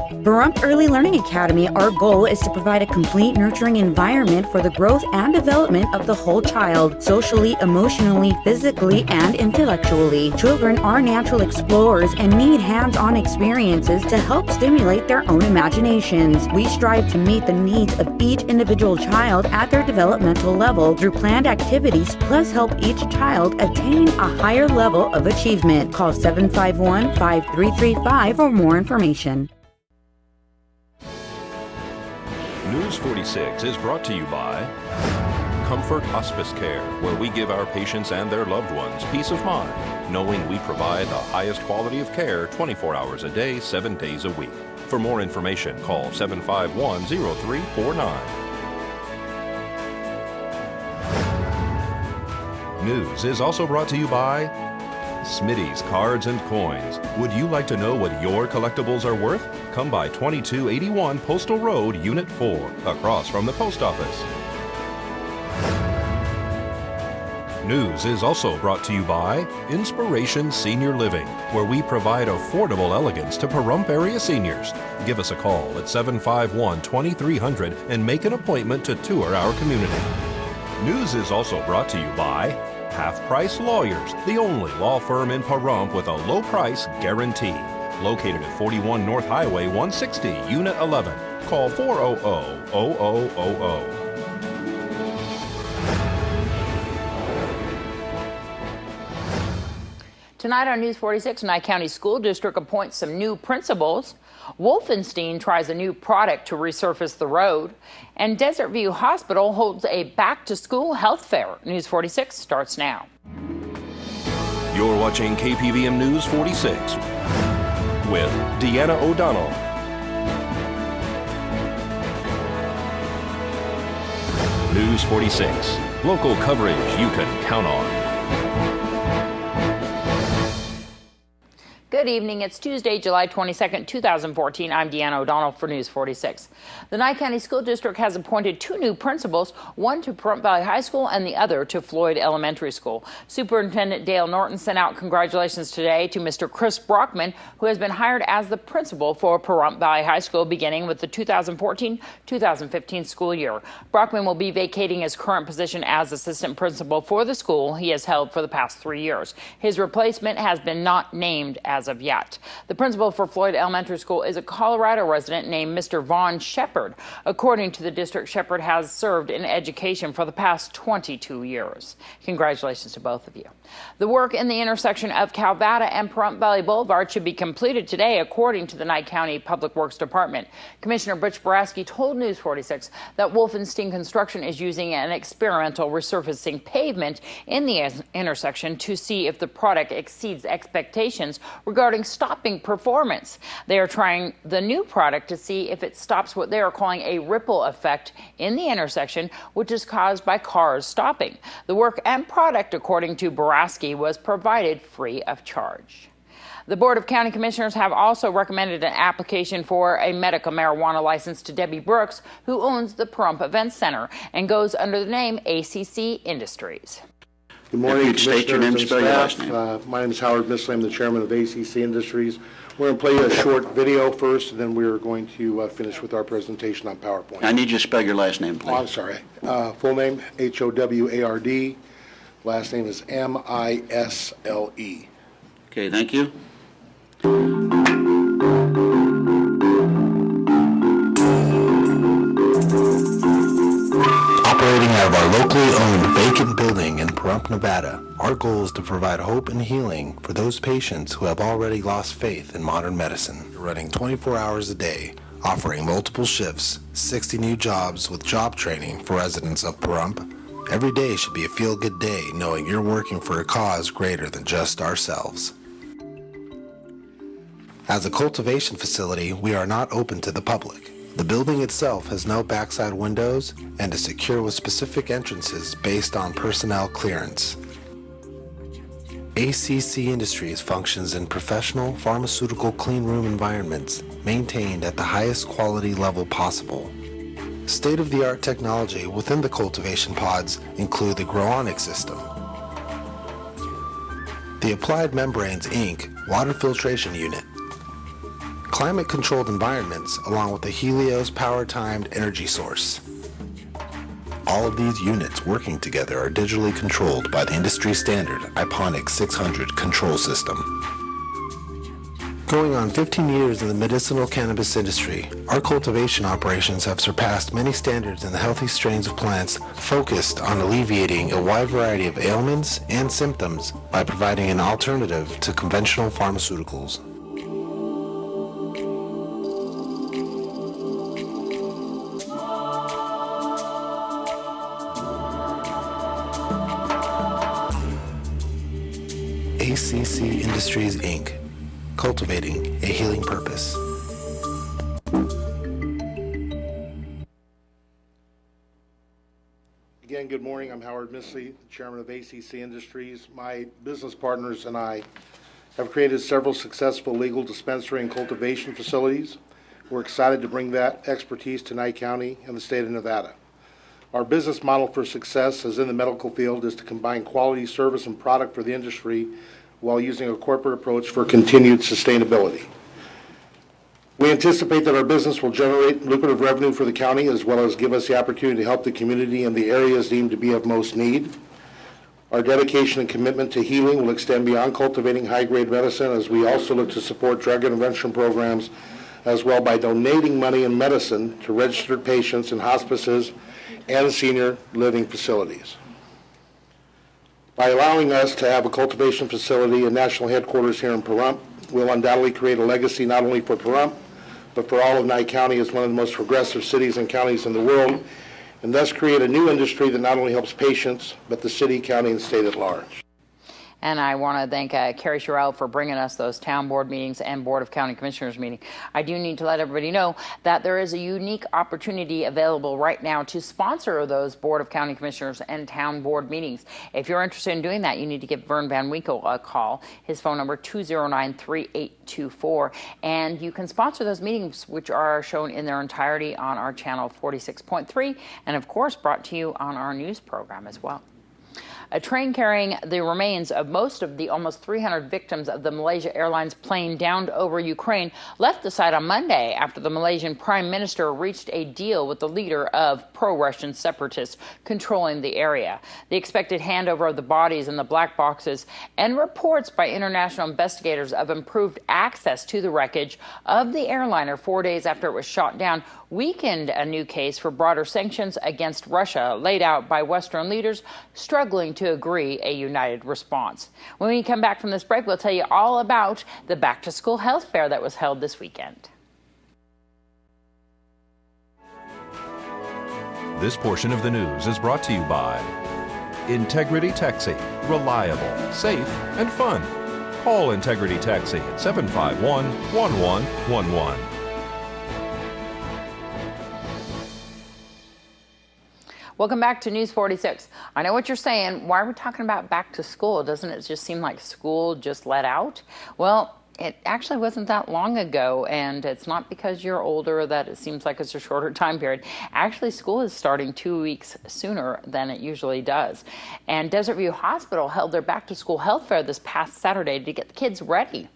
Pahrump Early Learning Academy, our goal is to provide a complete nurturing environment for the growth and development of the whole child, socially, emotionally, physically, and intellectually. Children are natural explorers and need hands-on experiences to help stimulate their own imaginations. We strive to meet the needs of each individual child at their developmental level through planned activities, plus help each child attain a higher level of achievement. Call 751-5335 for more information. News 46 is brought to you by Comfort Hospice Care, where we give our patients and their loved ones peace of mind, knowing we provide the highest quality of care 24 hours a day, 7 days a week. For more information, call 751-0349. News is also brought to you by Smitty's Cards and Coins. Would you like to know what your collectibles are worth? Come by 2281 Postal Road, Unit 4, across from the post office. News is also brought to you by Inspiration Senior Living, where we provide affordable elegance to Pahrump area seniors. Give us a call at 751-2300 and make an appointment to tour our community. News is also brought to you by Half Price Lawyers, the only law firm in Pahrump with a low price guarantee. Located at 41 North Highway 160, Unit 11. Call 400-0000. Tonight on News 46, Nye County School District appoints some new principals. Wolfenstein tries a new product to resurface the road. And Desert View Hospital holds a back-to-school health fair. News 46 starts now. You're watching KPVM News 46 with Deanna O'Donnell. News 46, local coverage you can count on. Good evening. It's Tuesday, July 22nd, 2014. I'm Deanna O'Donnell for News 46. The Nye County School District has appointed 2 new principals, one to Pahrump Valley High School and the other to Floyd Elementary School. Superintendent Dale Norton sent out congratulations today to Mr. Chris Brockman, who has been hired as the principal for Pahrump Valley High School beginning with the 2014-2015 school year. Brockman will be vacating his current position as assistant principal for the school he has held for the past 3 years. His replacement has been not named as of yet. The principal for Floyd Elementary School is a Colorado resident named Mr. Vaughn Shepard. According to the district, Shepard has served in education for the past 22 years. Congratulations to both of you. The work in the intersection of Calvada and Pahrump Valley Boulevard should be completed today, according to the Nye County Public Works Department. Commissioner Butch Boraski told News 46 that Wolfenstein Construction is using an experimental resurfacing pavement in the intersection to see if the product exceeds expectations regarding stopping performance. They are trying the new product to see if it stops what they are calling a ripple effect in the intersection, which is caused by cars stopping. The work and product, according to Boraski, was provided free of charge. The Board of County Commissioners have also recommended an application for a medical marijuana license to Debbie Brooks, who owns the Pahrump Event Center and goes under the name ACC Industries. Good morning, state your name and spell your last name. My name is Howard Missley. I'm the chairman of ACC Industries. We're going to play a short video first, and then we're going to finish with our presentation on PowerPoint. I need you to spell your last name, please. Oh, I'm sorry. Full name, Howard. Last name is Misle. Okay, thank you. Operating out of our locally owned vacant building in Pahrump, Nevada, our goal is to provide hope and healing for those patients who have already lost faith in modern medicine. We're running 24 hours a day, offering multiple shifts, 60 new jobs with job training for residents of Pahrump. Every day should be a feel-good day knowing you're working for a cause greater than just ourselves. As a cultivation facility, we are not open to the public. The building itself has no backside windows and is secure with specific entrances based on personnel clearance. ACC Industries functions in professional pharmaceutical clean room environments maintained at the highest quality level possible. State-of-the-art technology within the cultivation pods include the Growonic system, the Applied Membranes Inc. water filtration unit, climate-controlled environments along with a Helios power-timed energy source. All of these units working together are digitally controlled by the industry standard Iponic 600 control system. Going on 15 years in the medicinal cannabis industry, our cultivation operations have surpassed many standards in the healthy strains of plants focused on alleviating a wide variety of ailments and symptoms by providing an alternative to conventional pharmaceuticals. ACC Industries, Inc., cultivating a healing purpose. Again, good morning. I'm Howard Misley, the chairman of ACC Industries. My business partners and I have created several successful legal dispensary and cultivation facilities. We're excited to bring that expertise to Nye County and the state of Nevada. Our business model for success, as in the medical field, is to combine quality service and product for the industry while using a corporate approach for continued sustainability. We anticipate that our business will generate lucrative revenue for the county as well as give us the opportunity to help the community in the areas deemed to be of most need. Our dedication and commitment to healing will extend beyond cultivating high-grade medicine as we also look to support drug intervention programs as well by donating money and medicine to registered patients in hospices and senior living facilities. By allowing us to have a cultivation facility and national headquarters here in Pahrump, we'll undoubtedly create a legacy not only for Pahrump, but for all of Nye County as one of the most progressive cities and counties in the world, and thus create a new industry that not only helps patients, but the city, county, and state at large. And I want to thank Carrie Sherrill for bringing us those town board meetings and Board of County Commissioners meeting. I do need to let everybody know that there is a unique opportunity available right now to sponsor those Board of County Commissioners and town board meetings. If you're interested in doing that, you need to give Vern Van Winkle a call. His phone number 209-3824. And you can sponsor those meetings, which are shown in their entirety on our channel 46.3 and, of course, brought to you on our news program as well. A train carrying the remains of most of the almost 300 victims of the Malaysia Airlines plane downed over Ukraine left the site on Monday after the Malaysian Prime Minister reached a deal with the leader of pro-Russian separatists controlling the area. The expected handover of the bodies in the black boxes and reports by international investigators of improved access to the wreckage of the airliner 4 days after it was shot down weakened a new case for broader sanctions against Russia laid out by Western leaders struggling to agree a united response. When we come back from this break, we'll tell you all about the back-to-school health fair that was held this weekend. This portion of the news is brought to you by Integrity Taxi. Reliable, safe, and fun. Call Integrity Taxi at 751-1111. Welcome back to News 46. I know what you're saying. Why are we talking about back to school? Doesn't it just seem like school just let out? Well, it actually wasn't that long ago, and it's not because you're older that it seems like it's a shorter time period. Actually, school is starting 2 weeks sooner than it usually does. And Desert View Hospital held their back to school health fair this past Saturday to get the kids ready.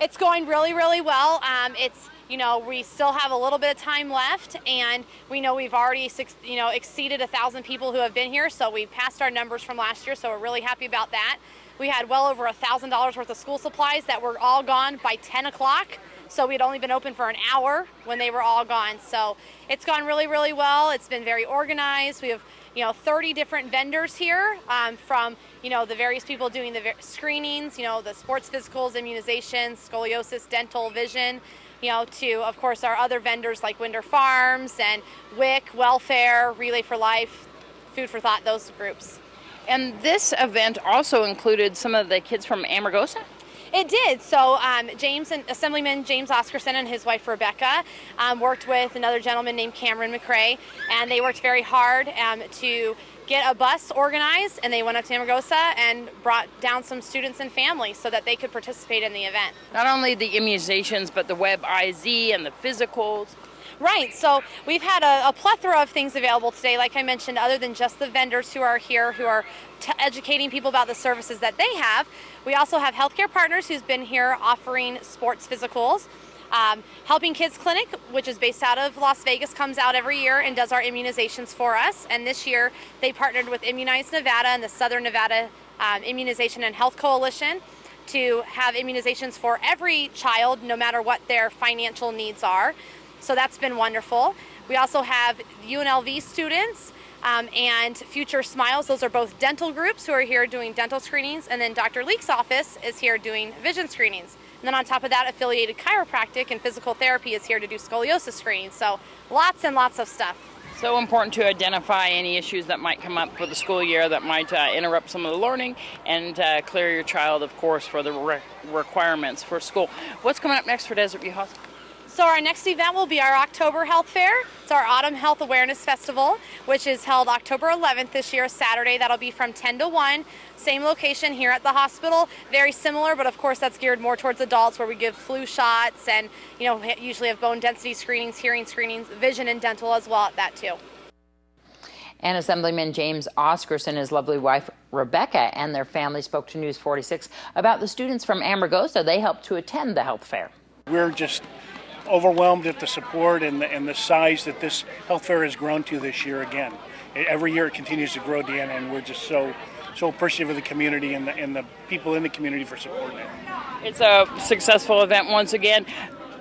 It's going really, really well. We still have a little bit of time left, and we know we've already, exceeded 1,000 people who have been here, so we passed our numbers from last year, so we're really happy about that. We had well over $1,000 worth of school supplies that were all gone by 10 o'clock, so we'd only been open for an hour when they were all gone. So it's gone really, really well. It's been very organized. We have 30 different vendors here from, the various people doing the screenings, the sports physicals, immunizations, scoliosis, dental, vision, to, of course, our other vendors like Winder Farms and WIC, Welfare, Relay for Life, Food for Thought, those groups. And this event also included some of the kids from Amargosa? It did. So Assemblyman James Oscarson and his wife Rebecca worked with another gentleman named Cameron McRae, and they worked very hard to get a bus organized, and they went up to Amargosa and brought down some students and families so that they could participate in the event. Not only the immunizations, but the WebIZ and the physicals. Right, so we've had a plethora of things available today, like I mentioned, other than just the vendors who are here, who are educating people about the services that they have. We also have healthcare partners who's been here offering sports physicals. Helping Kids Clinic, which is based out of Las Vegas, comes out every year and does our immunizations for us. And this year they partnered with Immunize Nevada and the Southern Nevada Immunization and Health Coalition to have immunizations for every child, no matter what their financial needs are. So that's been wonderful. We also have UNLV students and Future Smiles. Those are both dental groups who are here doing dental screenings. And then Dr. Leake's office is here doing vision screenings. And then on top of that, affiliated chiropractic and physical therapy is here to do scoliosis screenings. So lots and lots of stuff. So important to identify any issues that might come up for the school year that might interrupt some of the learning and clear your child, of course, for the requirements for school. What's coming up next for Desert View Hospital? So our next event will be our October Health Fair. It's our Autumn Health Awareness Festival, which is held October 11th this year, Saturday. That'll be from 10 to 1. Same location here at the hospital. Very similar, but of course that's geared more towards adults, where we give flu shots and, you know, usually have bone density screenings, hearing screenings, vision and dental as well at that too. And Assemblyman James Oscarson and his lovely wife Rebecca and their family spoke to News 46 about the students from Amargosa. They helped to attend the health fair. We're just overwhelmed at the support and the size that this health fair has grown to this year again. Every year it continues to grow, Deanna, and we're just so appreciative of the community and the people in the community for supporting it. It's a successful event once again.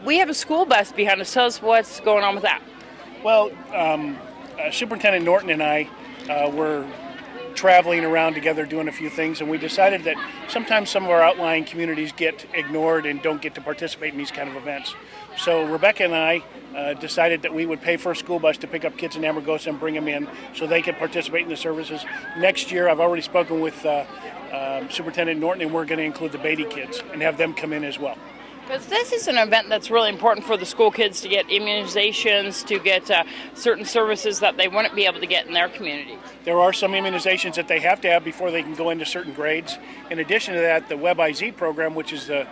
We have a school bus behind us. Tell us what's going on with that. Well, Superintendent Norton and I were traveling around together doing a few things, and we decided that sometimes some of our outlying communities get ignored and don't get to participate in these kind of events. So Rebecca and I decided that we would pay for a school bus to pick up kids in Amargosa and bring them in so they could participate in the services. Next year, I've already spoken with Superintendent Norton, and we're going to include the Beatty kids and have them come in as well. Because this is an event that's really important for the school kids to get immunizations, to get certain services that they wouldn't be able to get in their communities. There are some immunizations that they have to have before they can go into certain grades. In addition to that, the WebIZ program, which is the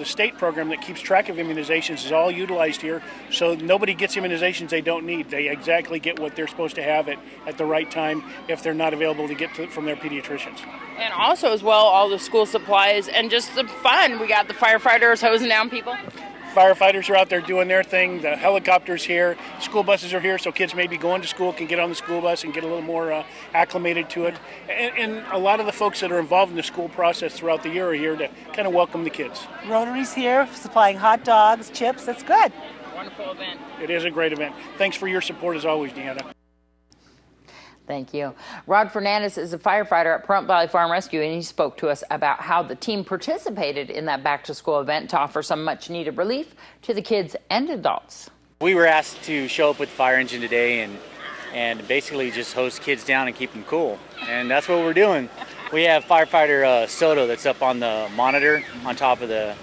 state program that keeps track of immunizations, is all utilized here. So nobody gets immunizations they don't need. They exactly get what they're supposed to have at the right time if they're not available to get from their pediatricians. And also as well, all the school supplies and just the fun. We got the firefighters hosing down people. Firefighters are out there doing their thing. The helicopters here. School buses are here, so kids maybe going to school can get on the school bus and get a little more acclimated to it. And a lot of the folks that are involved in the school process throughout the year are here to kind of welcome the kids. Rotary's here supplying hot dogs, chips. That's good. Wonderful event. It is a great event. Thanks for your support as always, Deanna. Thank you. Rod Fernandez is a firefighter at Pahrump Valley Farm Rescue, and he spoke to us about how the team participated in that back-to-school event to offer some much-needed relief to the kids and adults. We were asked to show up with the fire engine today and basically just hose kids down and keep them cool. And that's what we're doing. We have firefighter Soto that's up on the monitor on top of the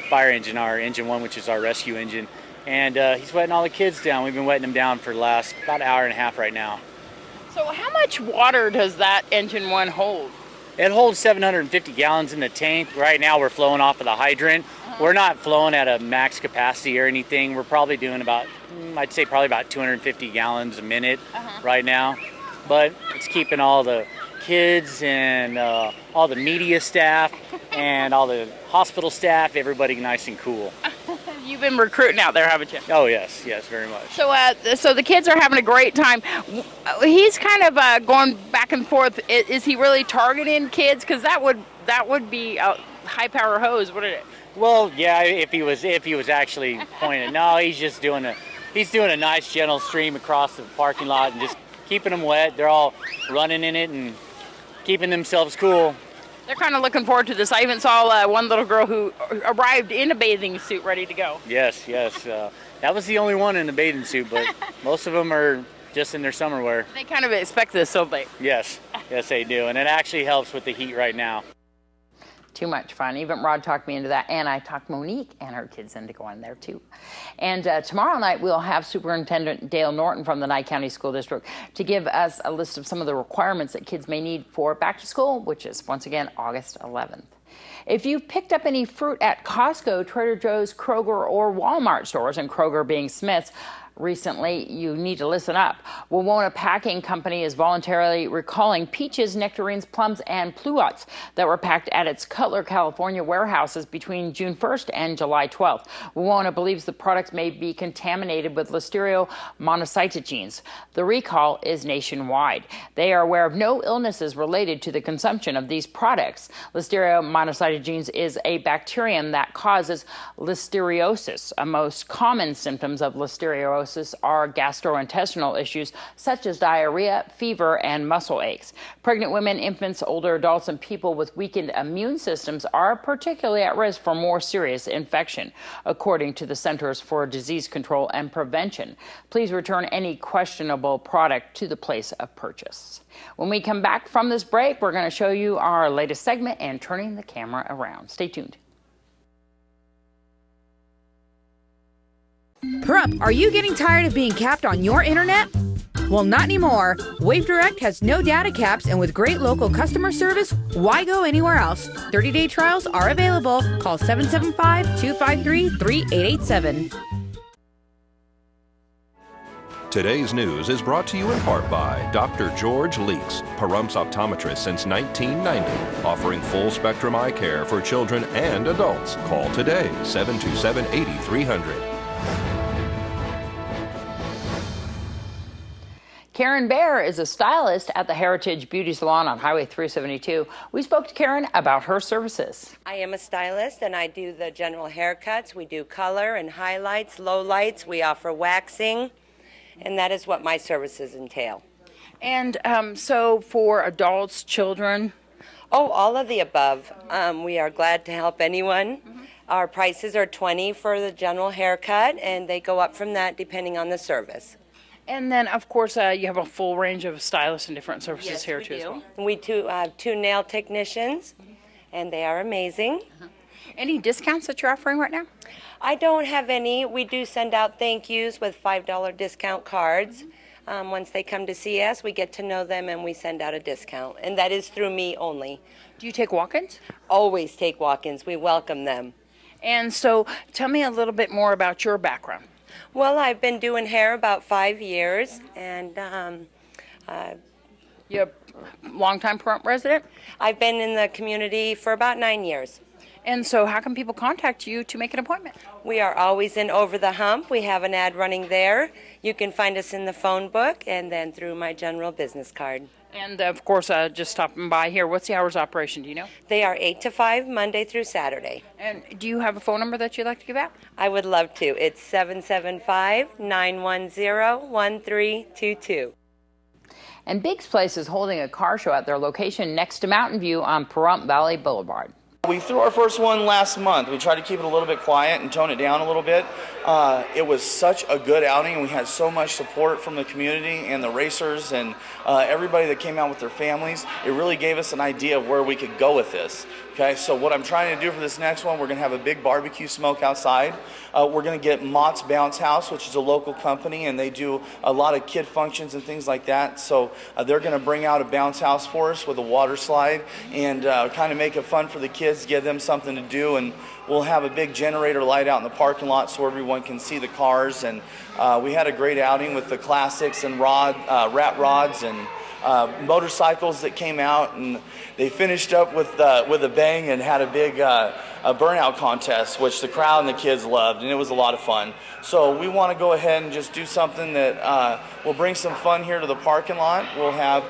fire engine, our engine 1, which is our rescue engine. And he's wetting all the kids down. We've been wetting them down for the last about an hour and a half right now. So how much water does that engine 1 hold? It holds 750 gallons in the tank. Right now we're flowing off of the hydrant. We're not flowing at a max capacity or anything. We're probably doing about, I'd say probably about 250 gallons a minute right now. But it's keeping all the kids and all the media staff and all the hospital staff, everybody nice and cool. You've been recruiting out there, haven't you? Oh, yes, very much. So the kids are having a great time. He's kind of going back and forth. Is he really targeting kids? Because that would be a high power hose, wouldn't it? Well, yeah, if he was actually pointing. No, he's just doing a nice gentle stream across the parking lot and just keeping them wet. They're all running in it and keeping themselves cool. They're kind of looking forward to this. I even saw one little girl who arrived in a bathing suit ready to go. Yes. That was the only one in the bathing suit, but most of them are just in their summer wear. They kind of expect this, don't they? Yes, they do. And it actually helps with the heat right now. Too much fun. Even Rod talked me into that, and I talked Monique and her kids into going there too. And tomorrow night we'll have Superintendent Dale Norton from the Nye County School District to give us a list of some of the requirements that kids may need for back to school, which is once again August 11th. If you've picked up any fruit at Costco, Trader Joe's, Kroger, or Walmart stores, and Kroger being Smith's, recently, you need to listen up. Wawona Packing Company is voluntarily recalling peaches, nectarines, plums, and pluots that were packed at its Cutler, California warehouses between June 1st and July 12th. Wawona believes the products may be contaminated with Listeria monocytogenes. The recall is nationwide. They are aware of no illnesses related to the consumption of these products. Listeria monocytogenes is a bacterium that causes listeriosis. A most common symptoms of listeriosis are gastrointestinal issues such as diarrhea, fever, and muscle aches. Pregnant women, infants, older adults, and people with weakened immune systems are particularly at risk for more serious infection, according to the Centers for Disease Control and Prevention. Please return any questionable product to the place of purchase. When we come back from this break, we're going to show you our latest segment and turning the camera around. Stay tuned. Parup, are you getting tired of being capped on your internet? Well, not anymore. WaveDirect has no data caps, and with great local customer service, why go anywhere else? 30-day trials are available. Call 775-253-3887. Today's news is brought to you in part by Dr. George Leeks, Pahrumps optometrist since 1990, offering full-spectrum eye care for children and adults. Call today, 727-8300. Karen Baer is a stylist at the Heritage Beauty Salon on Highway 372. We spoke to Karen about her services. I am a stylist and I do the general haircuts. We do color and highlights, lowlights. We offer waxing, and that is what my services entail. And so for adults, children? Oh, all of the above. We are glad to help anyone. Our prices are $20 for the general haircut, and they go up from that depending on the service. And then, of course, you have a full range of stylists and different services here, too, as well. We have two nail technicians, and they are amazing. Any discounts that you're offering right now? I don't have any. We do send out thank yous with $5 discount cards. Once they come to see us, we get to know them, and we send out a discount. And that is through me only. Do you take walk-ins? Always take walk-ins. We welcome them. And so tell me a little bit more about your background. Well, I've been doing hair about 5 years, and you're a longtime Pahrump resident? I've been in the community for about 9 years. And so how can people contact you to make an appointment? We are always in Over the Hump. We have an ad running there. You can find us in the phone book and then through my general business card. And, of course, just stopping by here. What's the hours of operation, do you know? They are 8 to 5, Monday through Saturday. And do you have a phone number that you'd like to give out? I would love to. It's 775-910-1322. And Big's Place is holding a car show at their location next to Mountain View on Pahrump Valley Boulevard. We threw our first one last month. We tried to keep it a little bit quiet and tone it down a little bit. It was such a good outing, and we had so much support from the community and the racers and everybody that came out with their families. It really gave us an idea of where we could go with this. Okay, so what I'm trying to do for this next one, we're going to have a big barbecue smoke outside. We're going to get Mott's Bounce House, which is a local company, and they do a lot of kid functions and things like that. So they're going to bring out a bounce house for us with a water slide and kind of make it fun for the kids, give them something to do, and we'll have a big generator light out in the parking lot so everyone can see the cars. And we had a great outing with the classics and rat rods and motorcycles that came out, and they finished up with a bang and had a big a burnout contest, which the crowd and the kids loved, and it was a lot of fun. So we want to go ahead and just do something that will bring some fun here to the parking lot. We'll have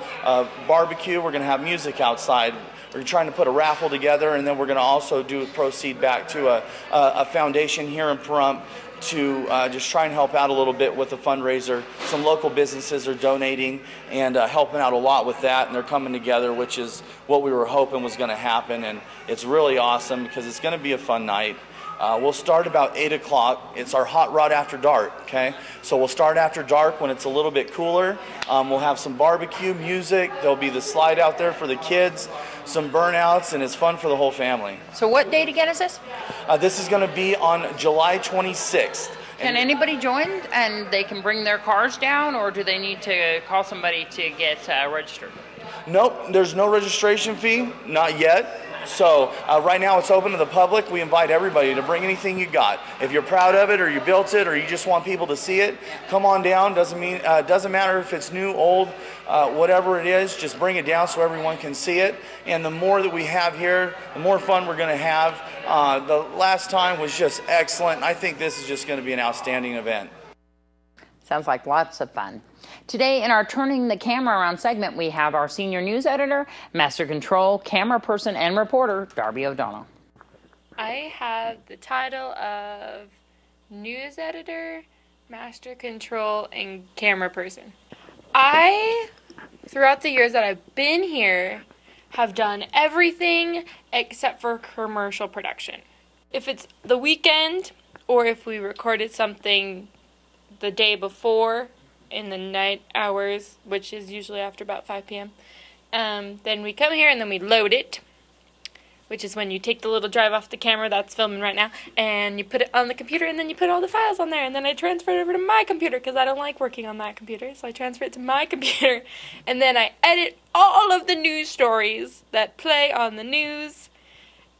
barbecue. We're going to have music outside. We're trying to put a raffle together, and then we're going to also proceed back to a foundation here in Pahrump to just try and help out a little bit with the fundraiser. Some local businesses are donating and helping out a lot with that, and they're coming together, which is what we were hoping was going to happen, and it's really awesome because it's going to be a fun night. We'll start about 8 o'clock. It's our hot rod after dark, okay? So we'll start after dark when it's a little bit cooler. We'll have some barbecue, music. There'll be the slide out there for the kids, some burnouts, and it's fun for the whole family. So what date again is this? This is going to be on July 26th. Can anybody join, and they can bring their cars down, or do they need to call somebody to get registered? Nope, there's no registration fee, not yet. So right now it's open to the public. We invite everybody to bring anything you got. If you're proud of it, or you built it, or you just want people to see it, come on down. Doesn't matter if it's new, old, whatever it is. Just bring it down so everyone can see it. And the more that we have here, the more fun we're going to have. The last time was just excellent. And I think this is just going to be an outstanding event. Sounds like lots of fun. Today in our Turning the Camera Around segment, we have our senior news editor, master control, camera person, and reporter, Darby O'Donnell. I have the title of news editor, master control, and camera person. I, throughout the years that I've been here, have done everything except for commercial production. If it's the weekend, or if we recorded something the day before in the night hours, which is usually after about 5 p.m., then we come here and then we load it, which is when you take the little drive off the camera that's filming right now, and you put it on the computer, and then you put all the files on there, and then I transfer it over to my computer because I don't like working on that computer, so I transfer it to my computer, and then I edit all of the news stories that play on the news,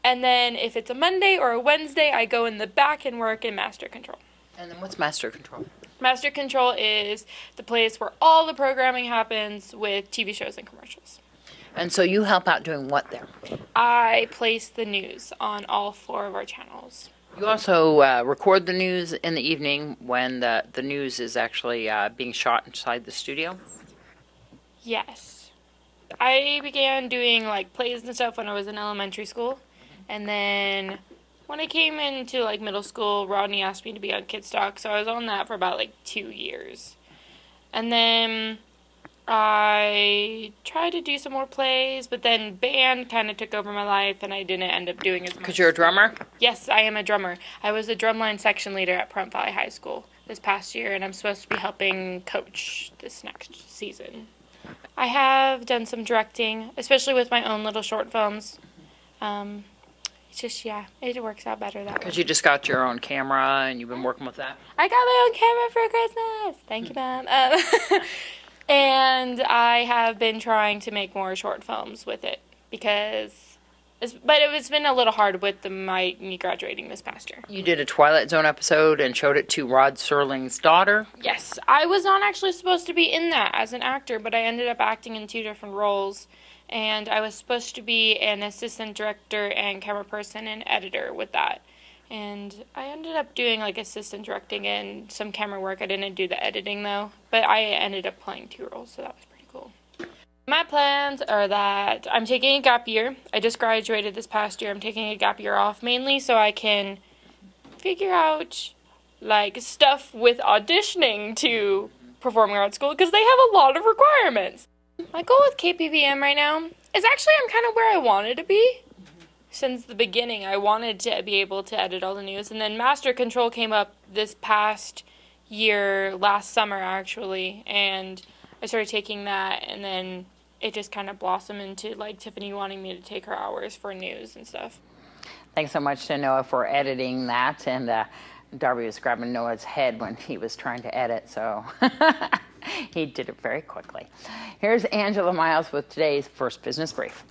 and then if it's a Monday or a Wednesday, I go in the back and work in master control. And then what's master control? Master control is the place where all the programming happens with TV shows and commercials. And so you help out doing what there? I place the news on all 4 of our channels. You also record the news in the evening when the news is actually being shot inside the studio? Yes. I began doing like plays and stuff when I was in elementary school. And then when I came into like middle school, Rodney asked me to be on Kid Stock, so I was on that for about like 2 years. And then I tried to do some more plays, but then band kind of took over my life, and I didn't end up doing as much. Because you're a drummer? Yes, I am a drummer. I was a drumline section leader at Pahrump Valley High School this past year, and I'm supposed to be helping coach this next season. I have done some directing, especially with my own little short films. It's just, yeah, it works out better that way. Because you just got your own camera and you've been working with that? I got my own camera for Christmas. Thank you, Mom. And I have been trying to make more short films with it but it's been a little hard with me graduating this past year. You did a Twilight Zone episode and showed it to Rod Serling's daughter? Yes. I was not actually supposed to be in that as an actor, but I ended up acting in 2 different roles. And I was supposed to be an assistant director and camera person and editor with that. And I ended up doing like assistant directing and some camera work. I didn't do the editing though, but I ended up playing 2 roles, so that was pretty cool. My plans are that I'm taking a gap year. I just graduated this past year. I'm taking a gap year off mainly so I can figure out like stuff with auditioning to performing arts school because they have a lot of requirements. My goal with KPVM right now is actually I'm kind of where I wanted to be. Since the beginning, I wanted to be able to edit all the news. And then Master Control came up this past year, last summer actually. And I started taking that, and then it just kind of blossomed into like Tiffany wanting me to take her hours for news and stuff. Thanks so much to Noah for editing that. And Darby was grabbing Noah's head when he was trying to edit, so he did it very quickly. Here's Angela Miles with today's First Business Brief.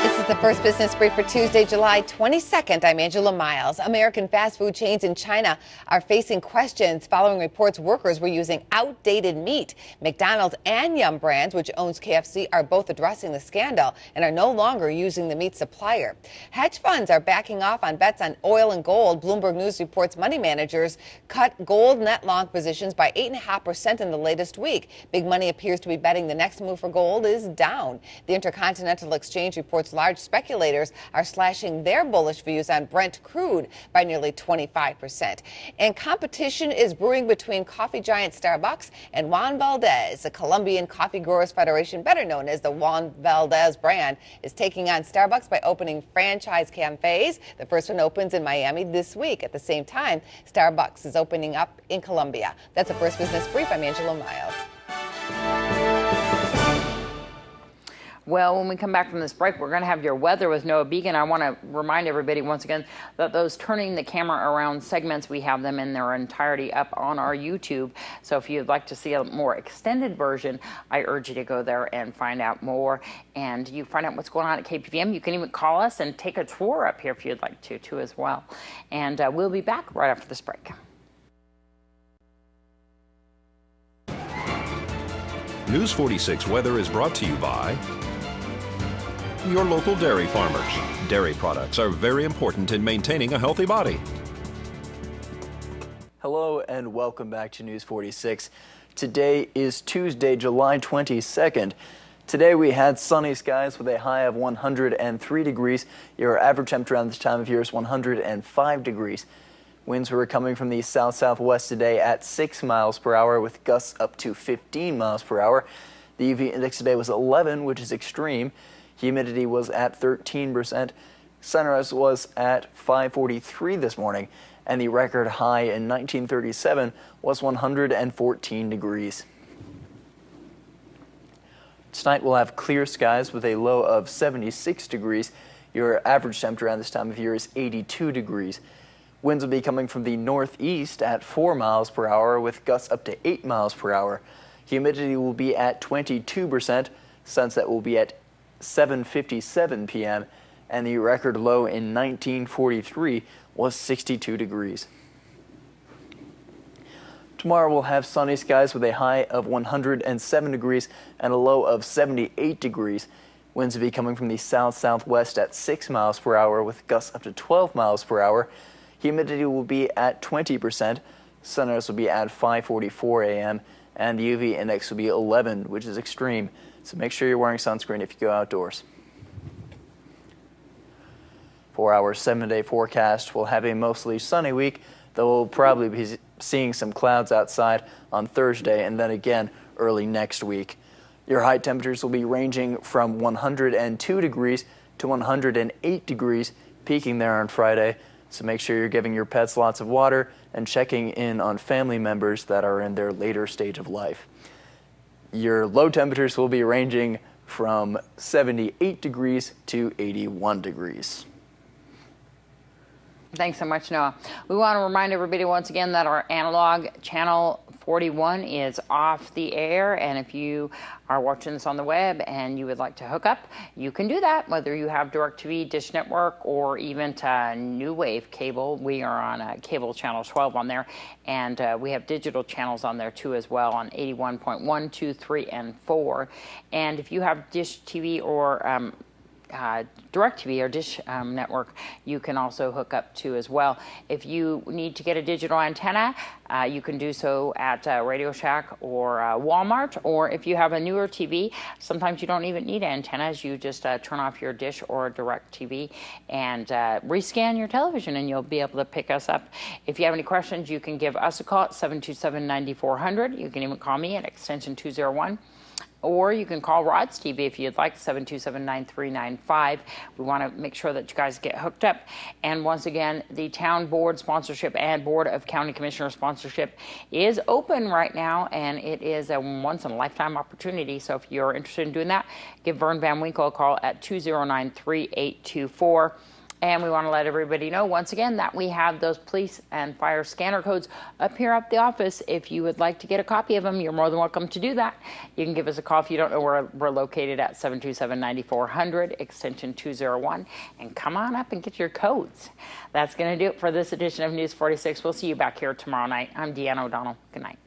This is the First Business Brief for Tuesday, July 22nd. I'm Angela Miles. American fast food chains in China are facing questions following reports workers were using outdated meat. McDonald's and Yum Brands, which owns KFC, are both addressing the scandal and are no longer using the meat supplier. Hedge funds are backing off on bets on oil and gold. Bloomberg News reports money managers cut gold net long positions by 8.5% in the latest week. Big money appears to be betting the next move for gold is down. The Intercontinental Exchange reports large speculators are slashing their bullish views on Brent crude by nearly 25%. And competition is brewing between coffee giant Starbucks and Juan Valdez. The Colombian Coffee Growers Federation, better known as the Juan Valdez brand, is taking on Starbucks by opening franchise cafes. The first one opens in Miami this week. At the same time, Starbucks is opening up in Colombia. That's the First Business Brief. I'm Angela Miles. Well, when we come back from this break, we're going to have your weather with Noah Began. I want to remind everybody once again that those turning the camera around segments, we have them in their entirety up on our YouTube. So if you'd like to see a more extended version, I urge you to go there and find out more. And you find out what's going on at KPVM. You can even call us and take a tour up here if you'd like to, too, as well. And we'll be back right after this break. News 46 weather is brought to you by your local dairy farmers. Dairy products are very important in maintaining a healthy body. Hello and welcome back to News 46. Today is Tuesday, July 22nd. Today we had sunny skies with a high of 103 degrees. Your average temperature around this time of year is 105 degrees. Winds were coming from the south-southwest today at 6 miles per hour with gusts up to 15 miles per hour. The UV index today was 11, which is extreme. Humidity was at 13%. Sunrise was at 5:43 this morning, and the record high in 1937 was 114 degrees. Tonight we'll have clear skies with a low of 76 degrees. Your average temperature around this time of year is 82 degrees. Winds will be coming from the northeast at 4 miles per hour with gusts up to 8 miles per hour. Humidity will be at 22%. Sunset will be at 7:57 p.m. and the record low in 1943 was 62 degrees. Tomorrow we'll have sunny skies with a high of 107 degrees and a low of 78 degrees. Winds will be coming from the south-southwest at 6 miles per hour with gusts up to 12 miles per hour. Humidity will be at 20%. Sunrise will be at 5:44 a.m. and the UV index will be 11, which is extreme. So make sure you're wearing sunscreen if you go outdoors. 4 hour, 7-day forecast. We'll have a mostly sunny week, though we'll probably be seeing some clouds outside on Thursday and then again early next week. Your high temperatures will be ranging from 102 degrees to 108 degrees, peaking there on Friday. So make sure you're giving your pets lots of water and checking in on family members that are in their later stage of life. Your low temperatures will be ranging from 78 degrees to 81 degrees. Thanks so much, Noah. We want to remind everybody once again that our analog channel 41 is off the air, and if you are watching this on the web and you would like to hook up, you can do that, whether you have DirecTV, Dish Network, or even to New Wave cable. We are on cable channel 12 on there, and we have digital channels on there too as well on 81.1, 2, 3, and 4. And if you have Dish TV or DirecTV or Dish Network, you can also hook up to as well. If you need to get a digital antenna, you can do so at Radio Shack or Walmart, or if you have a newer TV, sometimes you don't even need antennas. You just turn off your Dish or DirecTV and rescan your television and you'll be able to pick us up. If you have any questions, you can give us a call at 727-9400. You can even call me at extension 201. Or you can call Rod's TV if you'd like, 727-9395. We want to make sure that you guys get hooked up. And once again, the town board sponsorship and Board of County Commissioner sponsorship is open right now, and it is a once-in-a-lifetime opportunity. So if you're interested in doing that, give Vern Van Winkle a call at 209-3824. And we want to let everybody know once again that we have those police and fire scanner codes up here at the office. If you would like to get a copy of them, you're more than welcome to do that. You can give us a call if you don't know where we're located at 727-9400, extension 201. And come on up and get your codes. That's going to do it for this edition of News 46. We'll see you back here tomorrow night. I'm Deanna O'Donnell. Good night.